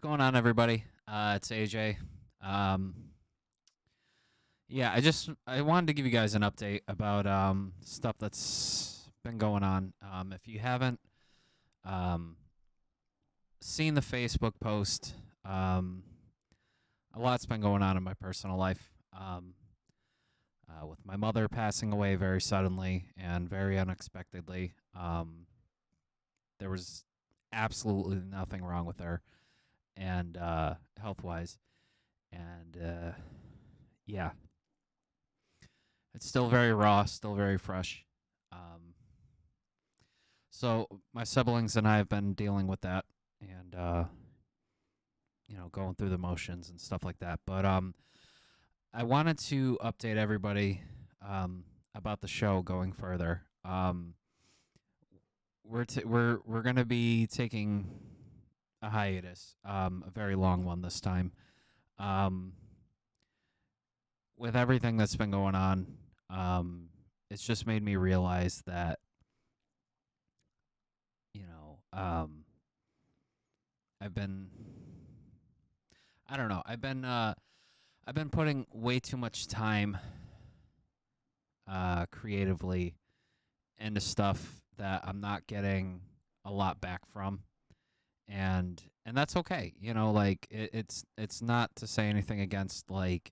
going on, everybody? It's AJ. Um, I wanted to give you guys an update about stuff that's been going on. If you haven't um, seen the Facebook post, a lot's been going on in my personal life. With my mother passing away very suddenly and very unexpectedly. There was absolutely nothing wrong with her, and health wise. And yeah, it's still very raw, still very fresh. Um, so my siblings and I have been dealing with that, and going through the motions and stuff like that. But I wanted to update everybody about the show going further. We're gonna be taking a hiatus, a very long one this time. Um, with everything that's been going on, it's just made me realize that you know I've been I don't know I've been putting way too much time creatively into stuff that I'm not getting a lot back from, and that's okay. Like it's not to say anything against like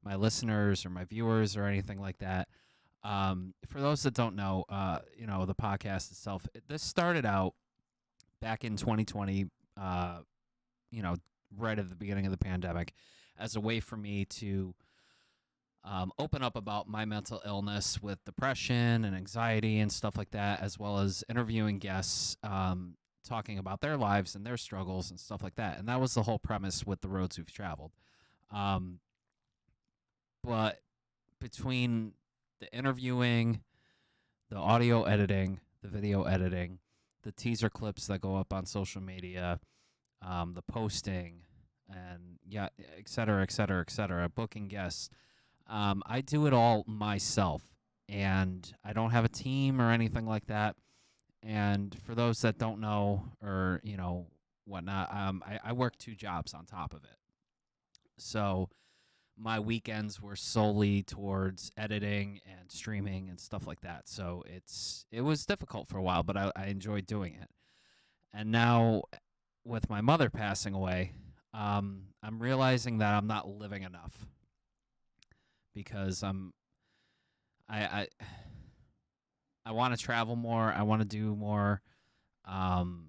my listeners or my viewers or anything like that. For those that don't know, the podcast itself, this started out back in 2020, you know, right at the beginning of the pandemic, as a way for me to open up about my mental illness with depression and anxiety and stuff like that, as well as interviewing guests, talking about their lives and their struggles and stuff like that. And that was the whole premise with the roads we've traveled. Um, but between the interviewing, the audio editing, the video editing, the teaser clips that go up on social media, the posting, and yeah, et cetera, et cetera, et cetera, booking guests. I do it all myself, and I don't have a team or anything like that. And for those that don't know or whatnot, I work two jobs on top of it. So my weekends were solely towards editing and streaming and stuff like that. So it was difficult for a while, but I enjoyed doing it. And now, with my mother passing away, I'm realizing that I'm not living enough because I I, I want to travel more. I want to do more. Um,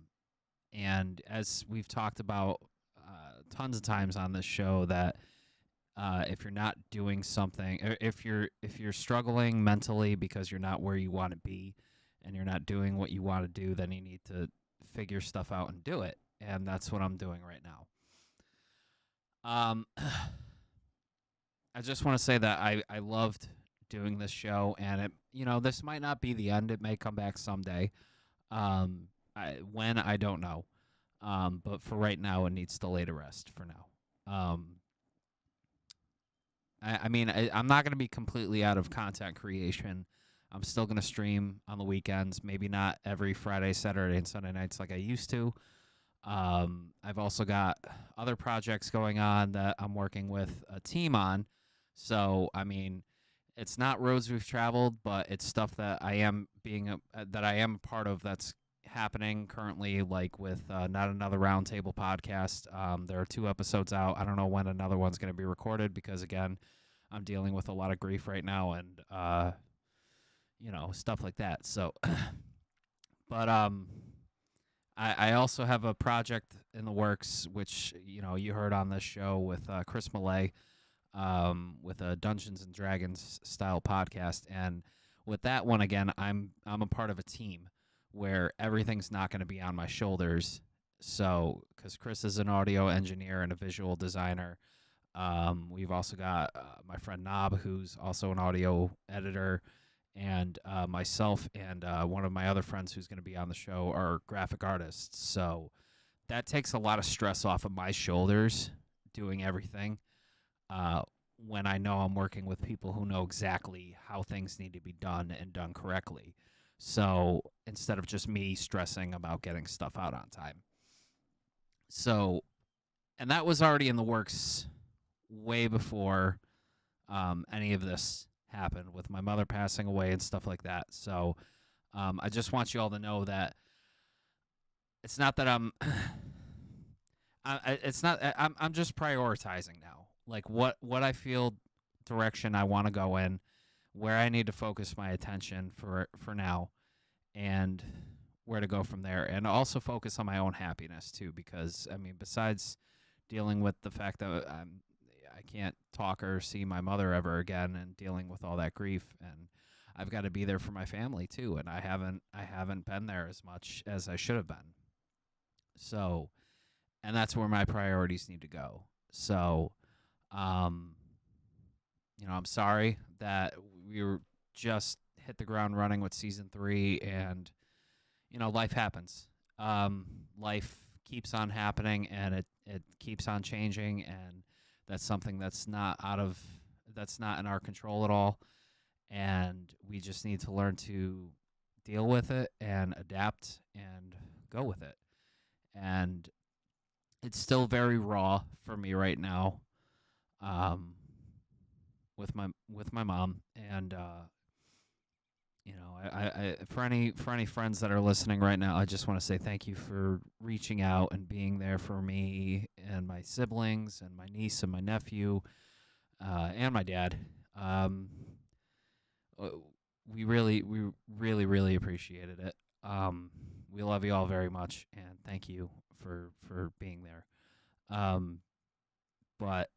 and as we've talked about tons of times on this show, that if you're not doing something, if you're struggling mentally because you're not where you want to be, and you're not doing what you want to do, then you need to figure stuff out and do it. And that's what I'm doing right now. I just want to say that I loved doing this show, and this might not be the end. It may come back someday. When I don't know. But for right now, it needs to lay to rest for now. I'm not going to be completely out of content creation. I'm still going to stream on the weekends, maybe not every Friday, Saturday, and Sunday nights like I used to. I've also got other projects going on that I'm working with a team on. So, it's not roads we've traveled, but it's stuff that I am a part of that's happening currently, like with Not Another Roundtable podcast. There are 2 episodes out. I don't know when another one's going to be recorded because, again, I'm dealing with a lot of grief right now and, stuff like that. So, but I also have a project in the works, which, you heard on this show with Chris Millay, with a Dungeons and Dragons style podcast. And with that one, again, I'm a part of a team where everything's not going to be on my shoulders. So, because Chris is an audio engineer and a visual designer, we've also got my friend Nob, who's also an audio editor, and myself and one of my other friends who's going to be on the show are graphic artists. So that takes a lot of stress off of my shoulders doing everything. When I know I'm working with people who know exactly how things need to be done and done correctly. So instead of just me stressing about getting stuff out on time. So And that was already in the works way before any of this happened with my mother passing away and stuff like that. So I just want you all to know that it's not that it's not. I'm just prioritizing now. Like what I feel direction I want to go in, where I need to focus my attention for now, and where to go from there, and also focus on my own happiness too. Because I mean, besides dealing with the fact that I can't talk or see my mother ever again, and dealing with all that grief, and I've got to be there for my family too, and I haven't been there as much as I should have been. So, and that's where my priorities need to go. So, um, I'm sorry that we were just hit the ground running with season 3, and life happens. Life keeps on happening, and it keeps on changing, and that's something that's not in our control at all, and we just need to learn to deal with it and adapt and go with it. And it's still very raw for me right now, um, with my mom, and for any friends that are listening right now, I just want to say thank you for reaching out and being there for me and my siblings and my niece and my nephew, and my dad. We really appreciated it. We love you all very much, and thank you for being there. Um, but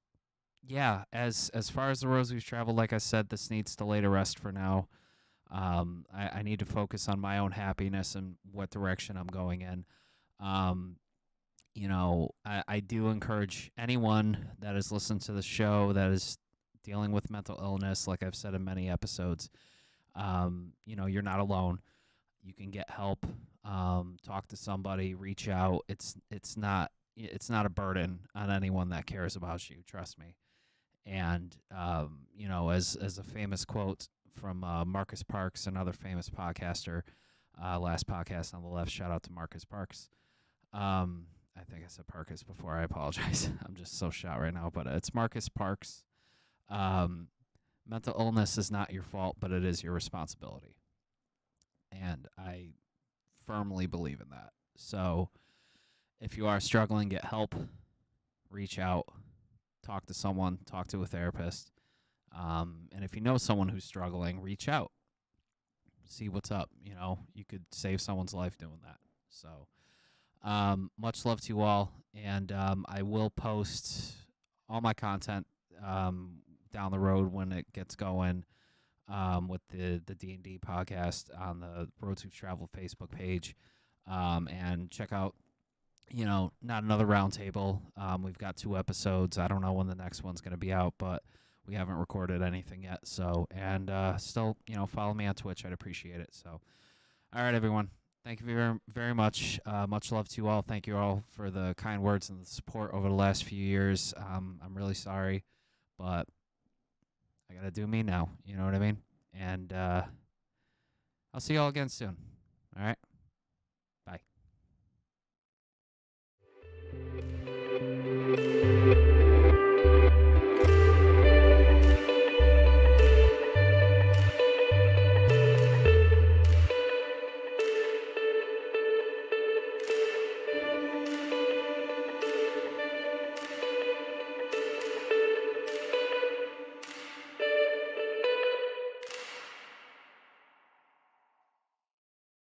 yeah, as far as the roads we've traveled, like I said, this needs to lay to rest for now. I need to focus on my own happiness and what direction I'm going in. Um, I do encourage anyone that has listened to the show that is dealing with mental illness, like I've said in many episodes, you're not alone. You can get help. Talk to somebody, reach out. It's not a burden on anyone that cares about you. Trust me. And as a famous quote from Marcus Parks, another famous podcaster, last podcast on the left. Shout out to Marcus Parks. I think I said Parkus before. I apologize. I'm just so shot right now, but it's Marcus Parks. Mental illness is not your fault, but it is your responsibility. And I firmly believe in that. So if you are struggling, get help, reach out, talk to someone, talk to a therapist. And if you know someone who's struggling, reach out, see what's up. You could save someone's life doing that. So much love to you all. And I will post all my content down the road when it gets going, with the D&D podcast on the Road to Travel Facebook page. And check out, Not Another Roundtable. We've got 2 episodes. I don't know when the next one's going to be out, but we haven't recorded anything yet. So, and still, follow me on Twitch. I'd appreciate it. So, all right, everyone. Thank you very, very much. Much love to you all. Thank you all for the kind words and the support over the last few years. I'm really sorry, but I got to do me now. You know what I mean? And I'll see you all again soon. All right?